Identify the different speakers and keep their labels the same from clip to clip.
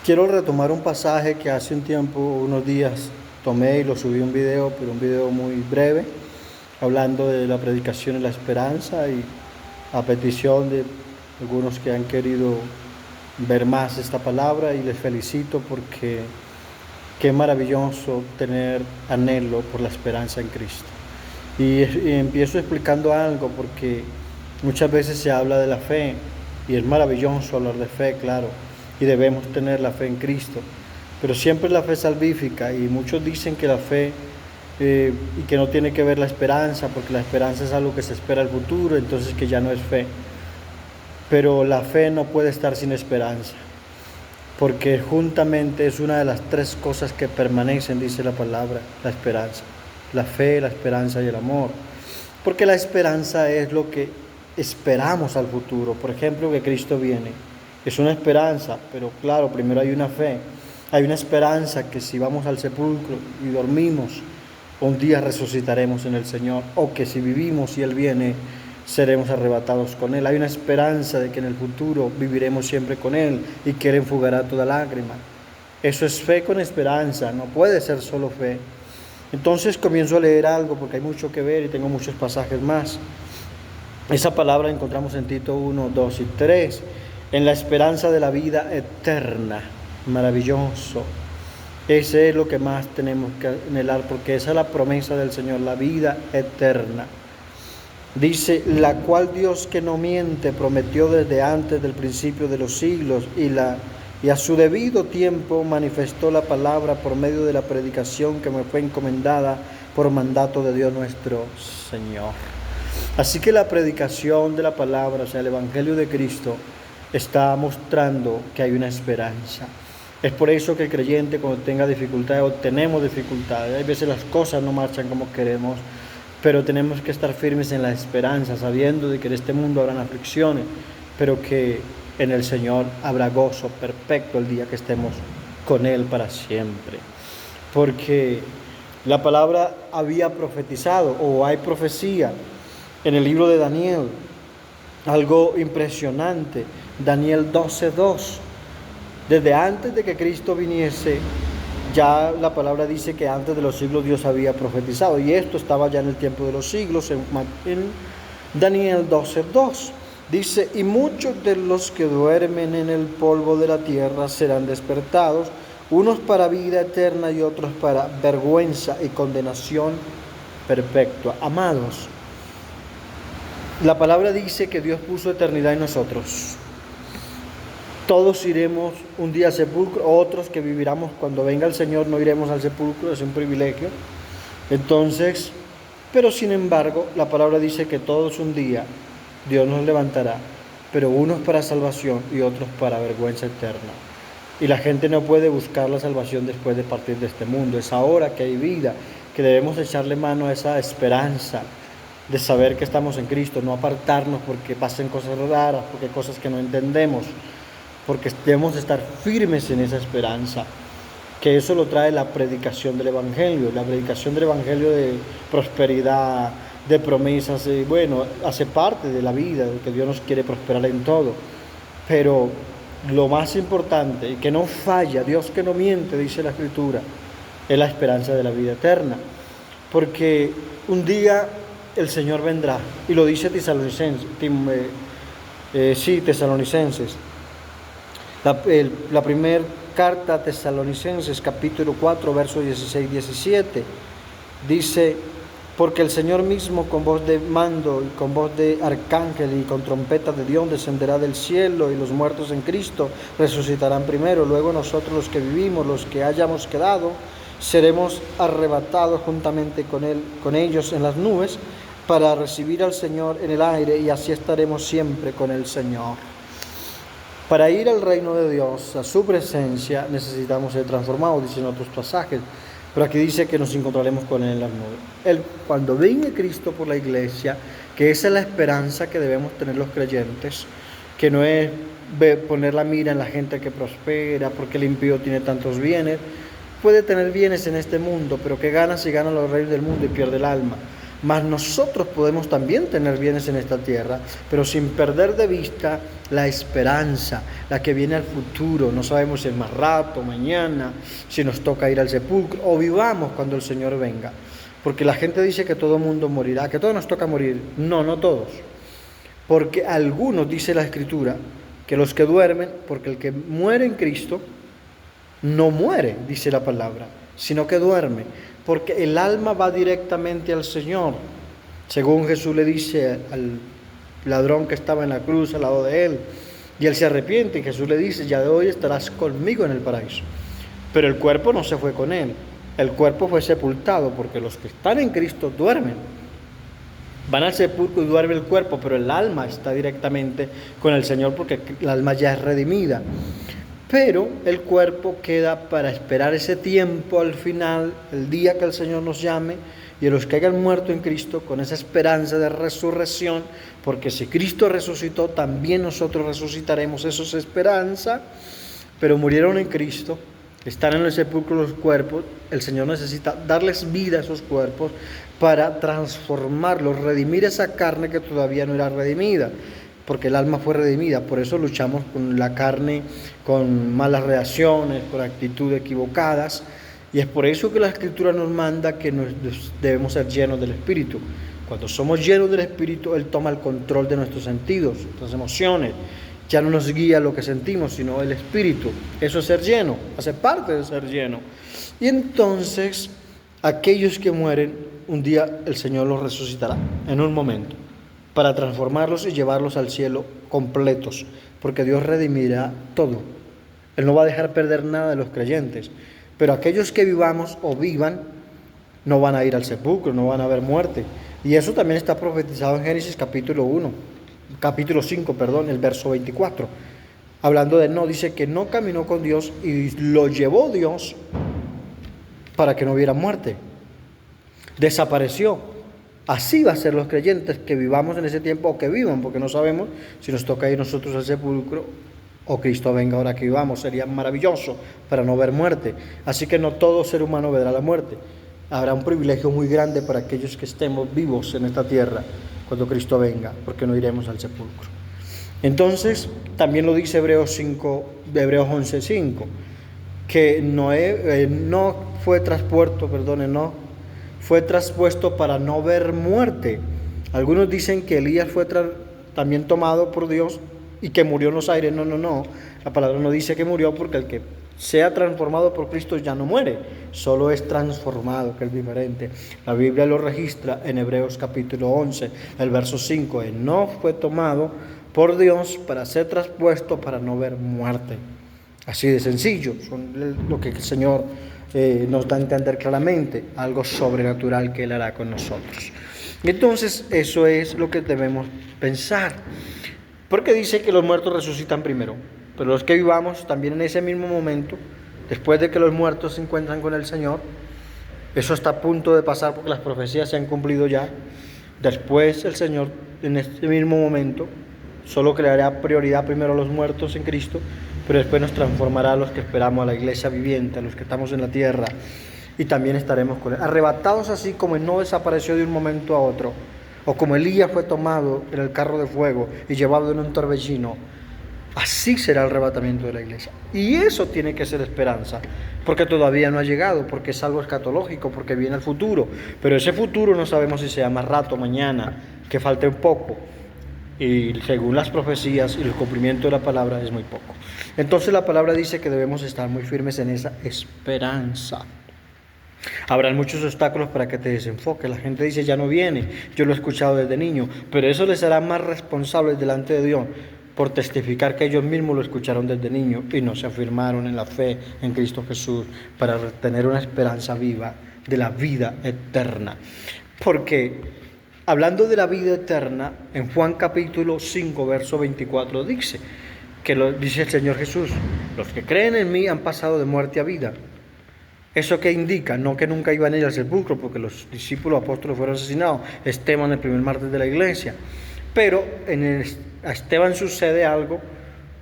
Speaker 1: Quiero retomar un pasaje que hace un tiempo, unos días, tomé y lo subí un video, pero un video muy breve, hablando de la predicación y la esperanza y a petición de algunos que han querido ver más esta palabra, y les felicito porque qué maravilloso tener anhelo por la esperanza en Cristo. Y empiezo explicando algo porque muchas veces se habla de la fe y es maravilloso hablar de fe, claro, y debemos tener la fe en Cristo, pero siempre la fe salvífica, y muchos dicen que la fe y que no tiene que ver la esperanza, porque la esperanza es algo que se espera al futuro, entonces que ya no es fe. Pero la fe no puede estar sin esperanza, porque juntamente es una de las tres cosas que permanecen, dice la palabra, la esperanza, la fe, la esperanza y el amor. Porque la esperanza es lo que esperamos al futuro. Por ejemplo, que Cristo viene. Es una esperanza, pero claro, primero hay una fe. Hay una esperanza que si vamos al sepulcro y dormimos, un día resucitaremos en el Señor. O que si vivimos y Él viene, seremos arrebatados con Él. Hay una esperanza de que en el futuro viviremos siempre con Él y que Él enjugará toda lágrima. Eso es fe con esperanza, no puede ser solo fe. Entonces comienzo a leer algo porque hay mucho que ver y tengo muchos pasajes más. Esa palabra la encontramos en Tito 1, 2 y 3. En la esperanza de la vida eterna. Maravilloso. Ese es lo que más tenemos que anhelar, porque esa es la promesa del Señor, la vida eterna. Dice, la cual Dios que no miente prometió desde antes del principio de los siglos y a su debido tiempo manifestó la palabra por medio de la predicación que me fue encomendada por mandato de Dios nuestro Señor. Así que la predicación de la palabra, o sea, el Evangelio de Cristo, está mostrando que hay una esperanza. Es por eso que el creyente, cuando tenga dificultades, o tenemos dificultades, hay veces las cosas no marchan como queremos, pero tenemos que estar firmes en la esperanza, sabiendo de que en este mundo habrán aflicciones, pero que en el Señor habrá gozo perfecto el día que estemos con Él para siempre. Porque la palabra había profetizado, o hay profecía en el libro de Daniel, algo impresionante, Daniel 12:2. Desde antes de que Cristo viniese, ya la palabra dice que antes de los siglos Dios había profetizado, y esto estaba ya en el tiempo de los siglos, en Daniel 12:2. Dice, y muchos de los que duermen en el polvo de la tierra serán despertados, unos para vida eterna y otros para vergüenza y condenación perpetua. Amados, la palabra dice que Dios puso eternidad en nosotros. Todos iremos un día al sepulcro, otros que viviremos cuando venga el Señor no iremos al sepulcro, es un privilegio. Entonces, pero sin embargo, la palabra dice que todos un día Dios nos levantará, pero unos para salvación y otros para vergüenza eterna. Y la gente no puede buscar la salvación después de partir de este mundo. Es ahora que hay vida, que debemos echarle mano a esa esperanza de saber que estamos en Cristo, no apartarnos porque pasen cosas raras, porque hay cosas que no entendemos, porque debemos estar firmes en esa esperanza, que eso lo trae la predicación del Evangelio, de prosperidad, de promesas, bueno, hace parte de la vida, de que Dios nos quiere prosperar en todo, pero lo más importante, y que no falla, Dios que no miente, dice la Escritura, es la esperanza de la vida eterna, porque un día el Señor vendrá, y lo dice Tesalonicenses, la primera carta a Tesalonicenses, capítulo 4, versos 16 y 17, dice, porque el Señor mismo con voz de mando y con voz de arcángel y con trompeta de Dios descenderá del cielo, y los muertos en Cristo resucitarán primero. Luego nosotros, los que vivimos, los que hayamos quedado, seremos arrebatados juntamente con ellos en las nubes para recibir al Señor en el aire, y así estaremos siempre con el Señor. Para ir al reino de Dios, a su presencia, necesitamos ser transformados, dicen otros pasajes. Pero aquí dice que nos encontraremos con Él en las nubes. Cuando venga Cristo por la iglesia, que esa es la esperanza que debemos tener los creyentes, que no es poner la mira en la gente que prospera, porque el impío tiene tantos bienes. Puede tener bienes en este mundo, pero ¿qué gana si gana los reyes del mundo y pierde el alma? Mas nosotros podemos también tener bienes en esta tierra, pero sin perder de vista la esperanza, la que viene al futuro. No sabemos si es más rato, mañana, si nos toca ir al sepulcro, o vivamos cuando el Señor venga. Porque la gente dice que todo mundo morirá, que todos nos toca morir. No, no todos. Porque algunos, dice la Escritura, que los que duermen, porque el que muere en Cristo no muere, dice la palabra, sino que duerme, porque el alma va directamente al Señor. Según Jesús le dice al ladrón que estaba en la cruz al lado de él, y él se arrepiente, y Jesús le dice: ya de hoy estarás conmigo en el paraíso. Pero el cuerpo no se fue con él, el cuerpo fue sepultado, porque los que están en Cristo duermen. Van al sepulcro y duerme el cuerpo, pero el alma está directamente con el Señor, porque el alma ya es redimida. Pero el cuerpo queda para esperar ese tiempo al final, el día que el Señor nos llame, y a los que hayan muerto en Cristo con esa esperanza de resurrección, porque si Cristo resucitó, también nosotros resucitaremos. Eso es esperanza. Pero murieron en Cristo, están en el sepulcro los cuerpos. El Señor necesita darles vida a esos cuerpos para transformarlos, redimir esa carne que todavía no era redimida, porque el alma fue redimida. Por eso luchamos con la carne, con malas reacciones, con actitudes equivocadas, y es por eso que la Escritura nos manda que debemos ser llenos del Espíritu. Cuando somos llenos del Espíritu, Él toma el control de nuestros sentidos, nuestras emociones. Ya no nos guía lo que sentimos, sino el Espíritu. Eso es ser lleno, hace parte de ser lleno. Y entonces, aquellos que mueren, un día el Señor los resucitará, en un momento, para transformarlos y llevarlos al cielo completos, porque Dios redimirá todo. Él no va a dejar perder nada de los creyentes, pero aquellos que vivamos o vivan no van a ir al sepulcro, no van a haber muerte. Y eso también está profetizado en Génesis capítulo 5, el verso 24. Hablando de Enoc, dice que no caminó con Dios y lo llevó Dios para que no hubiera muerte. Desapareció. Así va a ser los creyentes que vivamos en ese tiempo, o que vivan, porque no sabemos si nos toca ir nosotros al sepulcro o Cristo venga ahora que vivamos. Sería maravilloso para no ver muerte. Así que no todo ser humano verá la muerte. Habrá un privilegio muy grande para aquellos que estemos vivos en esta tierra cuando Cristo venga, porque no iremos al sepulcro. Entonces, también lo dice Hebreos 11:5, que no fue traspuesto para no ver muerte. Algunos dicen que Elías fue también tomado por Dios y que murió en los aires. No. La palabra no dice que murió, porque el que sea transformado por Cristo ya no muere, solo es transformado, que es diferente. La Biblia lo registra en Hebreos capítulo 11, el verso 5. No fue tomado por Dios para ser traspuesto para no ver muerte. Así de sencillo, son lo que el Señor nos da a entender claramente, algo sobrenatural que Él hará con nosotros. Entonces, eso es lo que debemos pensar. Porque dice que los muertos resucitan primero, pero los que vivamos también en ese mismo momento, después de que los muertos se encuentran con el Señor, eso está a punto de pasar porque las profecías se han cumplido ya. Después el Señor, en este mismo momento, solo creará prioridad primero a los muertos en Cristo, pero después nos transformará a los que esperamos, a la iglesia viviente, a los que estamos en la tierra, y también estaremos con Él. Arrebatados así como Él no desapareció de un momento a otro, o como Elías fue tomado en el carro de fuego y llevado en un torbellino, así será el arrebatamiento de la iglesia. Y eso tiene que ser esperanza, porque todavía no ha llegado, porque es algo escatológico, porque viene el futuro. Pero ese futuro no sabemos si sea más rato, mañana, que falte un poco. Y según las profecías y el cumplimiento de la palabra es muy poco. Entonces la palabra dice que debemos estar muy firmes en esa esperanza. Habrán muchos obstáculos para que te desenfoques. La gente dice: ya no viene. Yo lo he escuchado desde niño. Pero eso les hará más responsables delante de Dios por testificar que ellos mismos lo escucharon desde niño y no se afirmaron en la fe en Cristo Jesús para tener una esperanza viva de la vida eterna. Porque hablando de la vida eterna, en Juan capítulo 5, verso 24 dice dice el Señor Jesús: los que creen en mí han pasado de muerte a vida. ¿Eso qué indica? No que nunca iban a ir al sepulcro, porque los discípulos apóstoles fueron asesinados. Esteban, el primer mártir de la iglesia. Pero a Esteban sucede algo,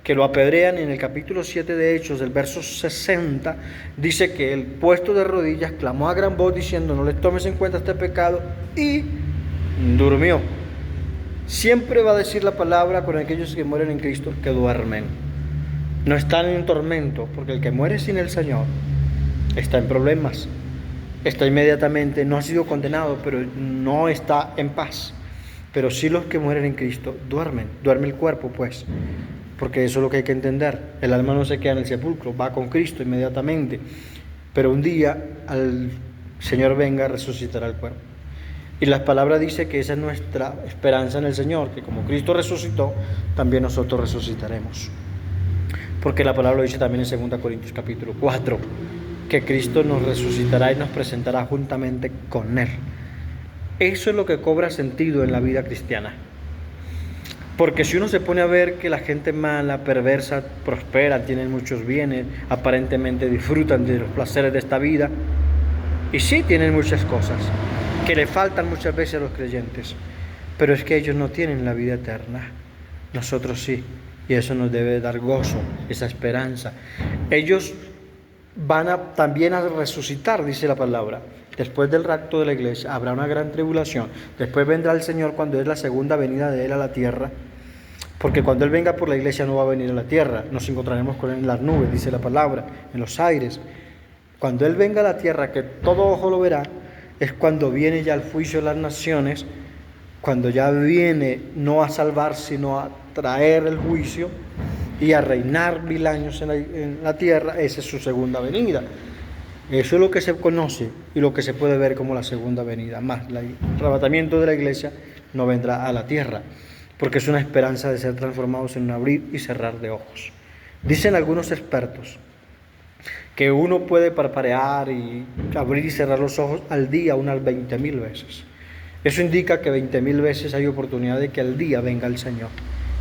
Speaker 1: que lo apedrean. En el capítulo 7 de Hechos, del verso 60, dice que él, puesto de rodillas, clamó a gran voz diciendo: no les tomes en cuenta este pecado, y durmió. Siempre va a decir la palabra con aquellos que mueren en Cristo que duermen. No están en tormento, porque el que muere sin el Señor está en problemas. Está inmediatamente, no ha sido condenado, pero no está en paz. Pero sí los que mueren en Cristo duermen, duerme el cuerpo pues, porque eso es lo que hay que entender. El alma no se queda en el sepulcro, va con Cristo inmediatamente, pero un día al Señor venga resucitará el cuerpo. Y la palabra dice que esa es nuestra esperanza en el Señor, que como Cristo resucitó, también nosotros resucitaremos. Porque la palabra lo dice también en 2 Corintios capítulo 4, que Cristo nos resucitará y nos presentará juntamente con Él. Eso es lo que cobra sentido en la vida cristiana. Porque si uno se pone a ver que la gente mala, perversa, prospera, tienen muchos bienes, aparentemente disfrutan de los placeres de esta vida, y sí tienen muchas cosas, que le faltan muchas veces a los creyentes, pero es que ellos no tienen la vida eterna, nosotros sí, y eso nos debe dar gozo, esa esperanza. Ellos van también a resucitar, dice la palabra. Después del rapto de la iglesia habrá una gran tribulación, después vendrá el Señor cuando es la segunda venida de Él a la tierra, porque cuando Él venga por la iglesia no va a venir a la tierra, nos encontraremos con Él en las nubes, dice la palabra, en los aires. Cuando Él venga a la tierra, que todo ojo lo verá, es cuando viene ya el juicio de las naciones, cuando ya viene no a salvar, sino a traer el juicio y a reinar 1000 años en la tierra. Esa es su segunda venida. Eso es lo que se conoce y lo que se puede ver como la segunda venida. Más el arrebatamiento de la iglesia no vendrá a la tierra, porque es una esperanza de ser transformados en un abrir y cerrar de ojos. Dicen algunos expertos que uno puede parpadear y abrir y cerrar los ojos al día unas 20.000 veces. Eso indica que 20.000 veces hay oportunidad de que al día venga el Señor.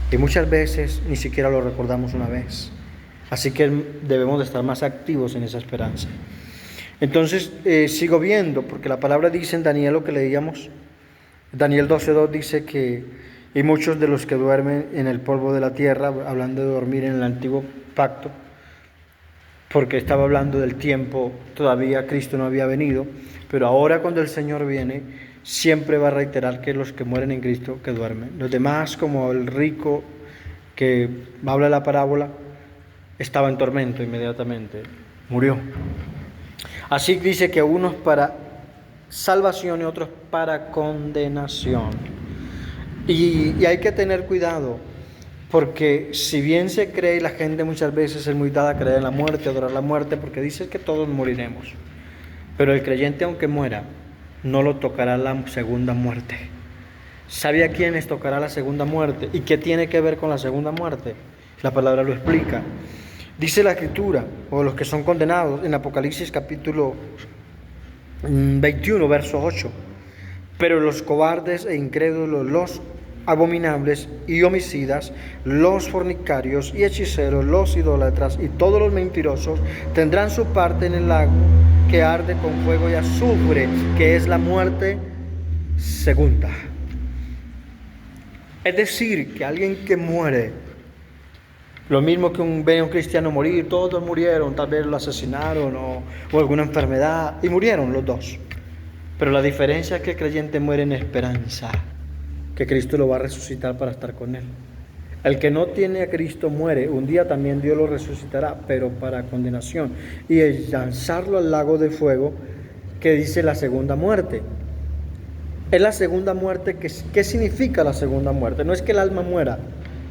Speaker 1: Y muchas veces ni siquiera lo recordamos una vez. Así que debemos de estar más activos en esa esperanza. Entonces, sigo viendo, porque la palabra dice en Daniel lo que leíamos. Daniel 12:2 dice que, y muchos de los que duermen en el polvo de la tierra, hablando de dormir en el antiguo pacto, porque estaba hablando del tiempo, todavía Cristo no había venido, pero ahora cuando el Señor viene, siempre va a reiterar que los que mueren en Cristo, que duermen. Los demás, como el rico que habla la parábola, estaba en tormento inmediatamente, murió. Así dice que unos para salvación y otros para condenación. Y hay que tener cuidado, porque si bien se cree, y la gente muchas veces es muy dada a creer en la muerte, adorar la muerte, porque dice que todos moriremos. Pero el creyente, aunque muera, no lo tocará la segunda muerte. ¿Sabe a quiénes tocará la segunda muerte? ¿Y qué tiene que ver con la segunda muerte? La palabra lo explica. Dice la Escritura, o los que son condenados, en Apocalipsis capítulo 21, verso 8. Pero los cobardes e incrédulos, los abominables y homicidas, los fornicarios y hechiceros, los idólatras y todos los mentirosos tendrán su parte en el lago que arde con fuego y azufre, que es la muerte segunda. Es decir, que alguien que muere, lo mismo que ve a un cristiano morir, todos murieron, tal vez lo asesinaron o alguna enfermedad, y murieron los dos. Pero la diferencia es que el creyente muere en esperanza, que Cristo lo va a resucitar para estar con Él. El que no tiene a Cristo muere, un día también Dios lo resucitará, pero para condenación, y el lanzarlo al lago de fuego, que dice la segunda muerte. Es la segunda muerte. ¿Qué significa la segunda muerte? No es que el alma muera,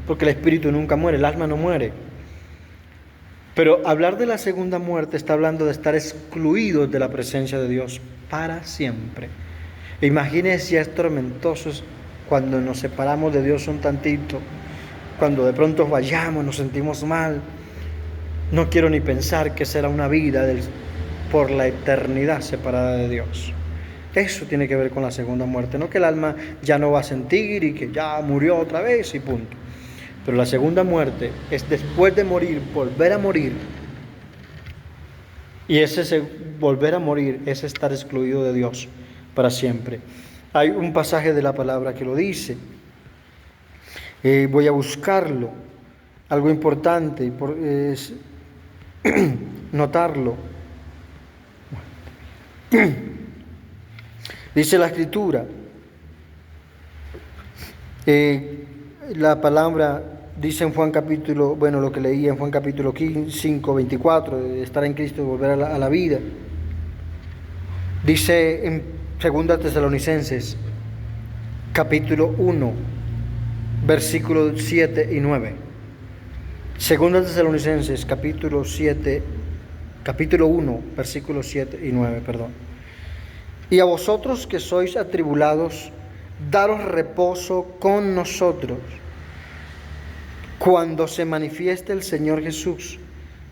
Speaker 1: porque el espíritu nunca muere, el alma no muere. Pero hablar de la segunda muerte está hablando de estar excluidos de la presencia de Dios para siempre. Imagínense si es tormentoso cuando nos separamos de Dios un tantito, cuando de pronto vayamos, nos sentimos mal. No quiero ni pensar que será una vida por la eternidad separada de Dios. Eso tiene que ver con la segunda muerte, no que el alma ya no va a sentir y que ya murió otra vez y punto. Pero la segunda muerte es después de morir, volver a morir. Y ese volver a morir es estar excluido de Dios para siempre. Hay un pasaje de la palabra que lo dice. Voy a buscarlo. Algo importante es notarlo. Dice la Escritura La palabra dice en Juan capítulo, bueno, lo que leí en Juan capítulo 5, 24, de estar en Cristo y volver a la vida. Dice en 2 Tesalonicenses, capítulo 1, versículos 7 y 9. 2 Tesalonicenses, capítulo 1, versículos 7 y 9, perdón. Y a vosotros que sois atribulados, daros reposo con nosotros, cuando se manifieste el Señor Jesús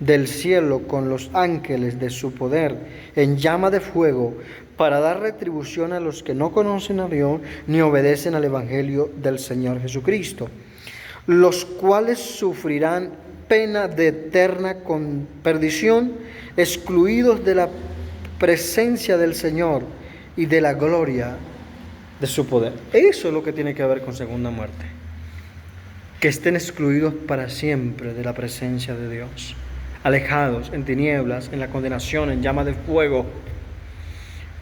Speaker 1: del cielo con los ángeles de su poder en llama de fuego, para dar retribución a los que no conocen a Dios ni obedecen al Evangelio del Señor Jesucristo, los cuales sufrirán pena de eterna perdición, excluidos de la presencia del Señor y de la gloria de su poder. Eso es lo que tiene que ver con segunda muerte, que estén excluidos para siempre de la presencia de Dios, alejados en tinieblas, en la condenación, en llama de fuego.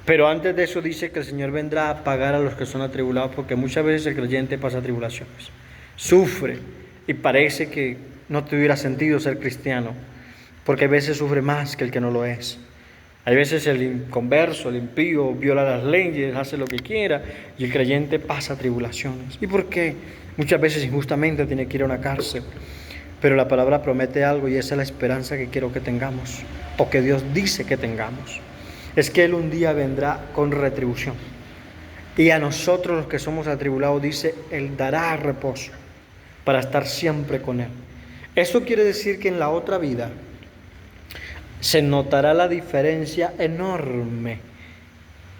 Speaker 1: Pero antes de eso dice que el Señor vendrá a pagar a los que son atribulados, porque muchas veces el creyente pasa tribulaciones, sufre y parece que no tuviera sentido ser cristiano, porque a veces sufre más que el que no lo es. Hay veces el inconverso, el impío, viola las leyes, hace lo que quiera, y el creyente pasa tribulaciones. ¿Y por qué? Muchas veces injustamente tiene que ir a una cárcel. Pero la palabra promete algo, y esa es la esperanza que quiero que tengamos, o que Dios dice que tengamos. Es que Él un día vendrá con retribución. Y a nosotros los que somos atribulados, dice, Él dará reposo para estar siempre con Él. Eso quiere decir que en la otra vida se notará la diferencia enorme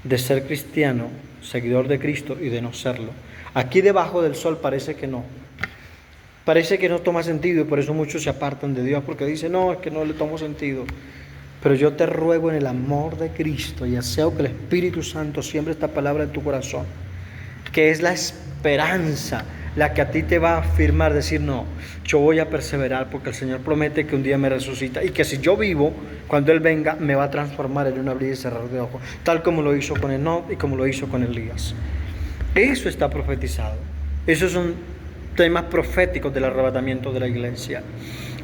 Speaker 1: de ser cristiano, seguidor de Cristo, y de no serlo. Aquí debajo del sol parece que no toma sentido, y por eso muchos se apartan de Dios, porque dicen, no, es que no le tomo sentido. Pero yo te ruego en el amor de Cristo, y deseo que el Espíritu Santo siembre esta palabra en tu corazón, que es la esperanza la que a ti te va a afirmar, decir, no, yo voy a perseverar, porque el Señor promete que un día me resucita, y que si yo vivo, cuando Él venga, me va a transformar en un abrir y cerrar de ojos, tal como lo hizo con Enoc y como lo hizo con Elías. Eso está profetizado. Esos son temas proféticos del arrebatamiento de la iglesia.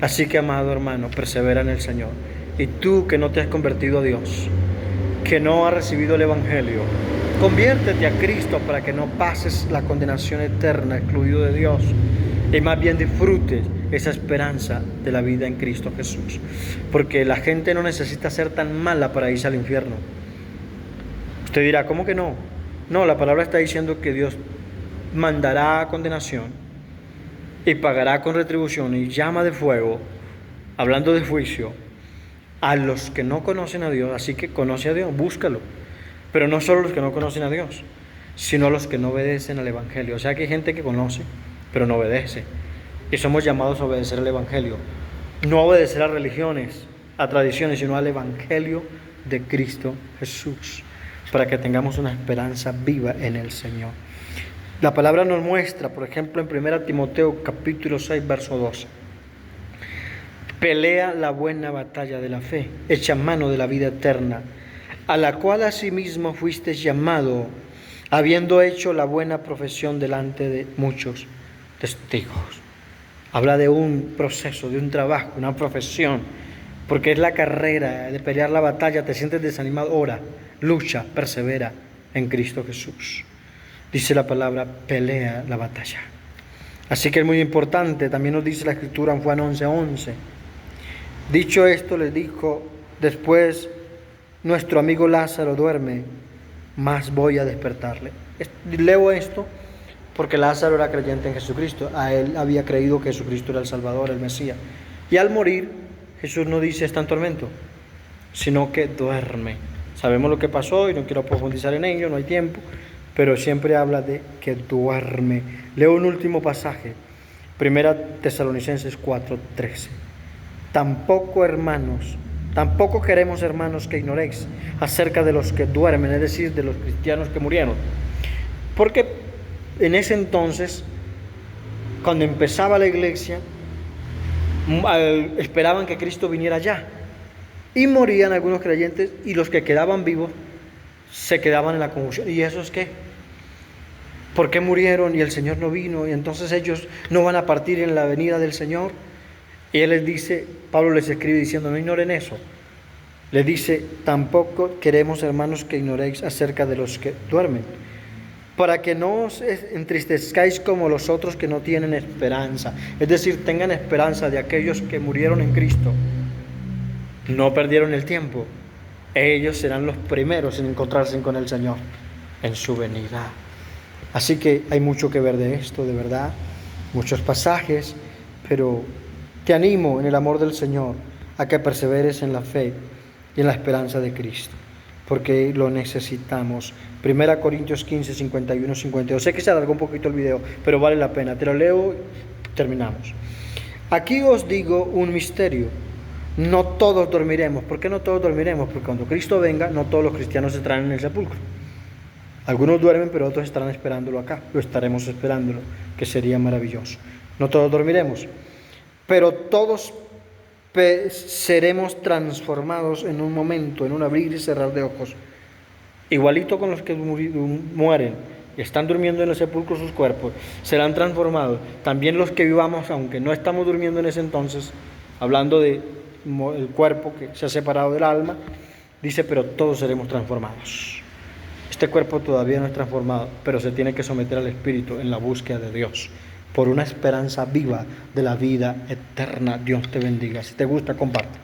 Speaker 1: Así que, amado hermano, persevera en el Señor. Y tú que no te has convertido a Dios, que no has recibido el Evangelio, conviértete a Cristo para que no pases la condenación eterna, excluido de Dios, y más bien disfrutes esa esperanza de la vida en Cristo Jesús. Porque la gente no necesita ser tan mala para irse al infierno. Usted dirá, ¿cómo que no? No, la palabra está diciendo que Dios mandará condenación y pagará con retribución y llama de fuego, hablando de juicio, a los que no conocen a Dios. Así que conoce a Dios, búscalo. Pero no solo los que no conocen a Dios, sino los que no obedecen al Evangelio. O sea que hay gente que conoce, pero no obedece. Y somos llamados a obedecer al Evangelio. No a obedecer a religiones, a tradiciones, sino al Evangelio de Cristo Jesús, para que tengamos una esperanza viva en el Señor. La palabra nos muestra, por ejemplo, en 1 Timoteo capítulo 6, verso 12. Pelea la buena batalla de la fe, echa mano de la vida eterna, a la cual asimismo fuiste llamado, habiendo hecho la buena profesión delante de muchos testigos. Habla de un proceso, de un trabajo, una profesión, porque es la carrera de pelear la batalla. Te sientes desanimado, ora, lucha, persevera en Cristo Jesús. Dice la palabra, pelea la batalla. Así que es muy importante. También nos dice la Escritura en Juan 11:11. Dicho esto, les dijo, después, nuestro amigo Lázaro duerme, mas voy a despertarle. Leo esto porque Lázaro era creyente en Jesucristo. A él había creído que Jesucristo era el Salvador, el Mesías. Y al morir, Jesús no dice está en tormento, sino que duerme. Sabemos lo que pasó y no quiero profundizar en ello, no hay tiempo, pero siempre habla de que duerme. Leo un último pasaje, 1 Tesalonicenses 4:13. Tampoco queremos, hermanos, que ignoréis acerca de los que duermen, es decir, de los cristianos que murieron. Porque en ese entonces, cuando empezaba la iglesia, esperaban que Cristo viniera ya. Y morían algunos creyentes, y los que quedaban vivos se quedaban en la confusión. ¿Y eso es qué? ¿Por qué murieron y el Señor no vino? Y entonces ellos no van a partir en la venida del Señor. Y Él les dice, Pablo les escribe diciendo, no ignoren eso. Les dice, tampoco queremos, hermanos, que ignoréis acerca de los que duermen, para que no os entristezcáis como los otros que no tienen esperanza. Es decir, tengan esperanza de aquellos que murieron en Cristo. No perdieron el tiempo. Ellos serán los primeros en encontrarse con el Señor en su venida. Así que hay mucho que ver de esto, de verdad, muchos pasajes, pero te animo en el amor del Señor a que perseveres en la fe y en la esperanza de Cristo, porque lo necesitamos. 1 Corintios 15, 51, 52. Sé que se alargó un poquito el video, pero vale la pena. Te lo leo y terminamos. Aquí os digo un misterio. No todos dormiremos. ¿Por qué no todos dormiremos? Porque cuando Cristo venga, no todos los cristianos estarán en el sepulcro. Algunos duermen, pero otros estarán esperándolo acá. Lo estaremos esperándolo, que sería maravilloso. No todos dormiremos, pero todos seremos transformados en un momento, en un abrir y cerrar de ojos. Igualito con los que mueren y están durmiendo en el sepulcro, sus cuerpos serán transformados. También los que vivamos, aunque no estamos durmiendo en ese entonces, hablando del cuerpo que se ha separado del alma, dice, pero todos seremos transformados. Este cuerpo todavía no es transformado, pero se tiene que someter al Espíritu en la búsqueda de Dios, por una esperanza viva de la vida eterna. Dios te bendiga. Si te gusta, comparte.